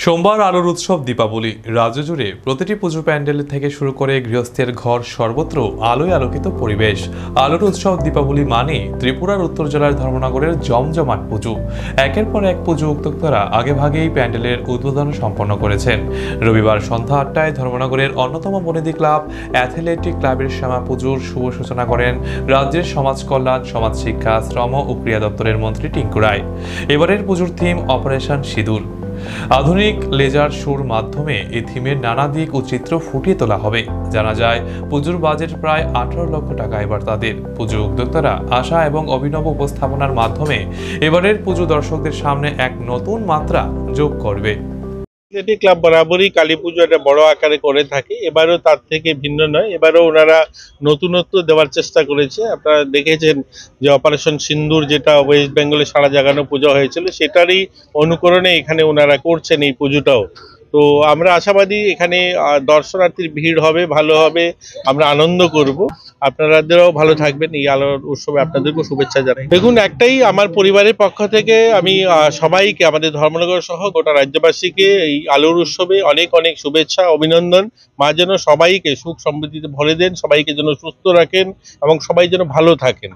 সোমবার আলোর উৎসব দীপাবলি। রাজ্য জুড়ে প্রতিটি পুজো প্যান্ডেল থেকে শুরু করে গৃহস্থের ঘর সর্বত্র আলোয় আলোকিত পরিবেশ। আলোর উৎসব দীপাবলি মানে ত্রিপুরার উত্তর জেলার ধর্মনগরের জমজমাট পুজো। একের পর এক পুজো উদ্যোক্তারা আগেভাগেই প্যান্ডেলের উদ্বোধন সম্পন্ন করেছেন। রবিবার সন্ধ্যা 8টায় ধর্মনগরের অন্যতম বনেদি ক্লাব অ্যাথলেটিক ক্লাবের শ্যামা পুজোর শুভ সূচনা করেন রাজ্যের সমাজ কল্যাণ, সমাজ শিক্ষা, শ্রম ও ক্রীড়া দপ্তরের মন্ত্রী টিঙ্কু রায়। এবারের পুজোর থিম অপারেশন সিঁদুর। আধুনিক লেজার শোর মাধ্যমে এই থিমের নানা দিক ও চিত্র ফুটিয়ে তোলা হবে। জানা যায়, পুজোর বাজেট প্রায় 18 লক্ষ টাকা। এবার তাদের পুজো উদ্যোক্তারা আশা এবং অভিনব উপস্থাপনার মাধ্যমে এবারের পুজো দর্শকদের সামনে এক নতুন মাত্রা যোগ করবে। অ্যাথলেটিক ক্লাব বরাবরই কালী পুজো একটা বড় আকারে করে থাকে, এবারও তার থেকে ভিন্ন নয়। এবারও ওনারা নতুনত্ব দেওয়ার চেষ্টা করেছে। আপনারা দেখেছেন যে অপারেশন সিন্দুর, যেটা ওয়েস্ট বেঙ্গলে সারা জাগানো পুজো হয়েছিল, সেটারই অনুকরণে এখানে ওনারা করছেন এই পুজোটাও। তো আমরা আশাবাদী এখানে দর্শনার্থীর ভিড় হবে, ভালো হবে, আমরা আনন্দ করব। আপনারাও ভালো থাকবেন। এই আলোর উৎসবে আপনাদেরকেও শুভেচ্ছা জানাই। দেখুন, একটাই, আমার পরিবারের পক্ষ থেকে আমি সবাইকে, আমাদের ধর্মনগর সহ গোটা রাজ্যবাসীকে এই আলোর উৎসবে অনেক অনেক শুভেচ্ছা, অভিনন্দন। মা যেন সবাইকে সুখ সমৃদ্ধিতে ভরে দেন, সবাইকে যেন সুস্থ রাখেন এবং সবাই যেন ভালো থাকেন।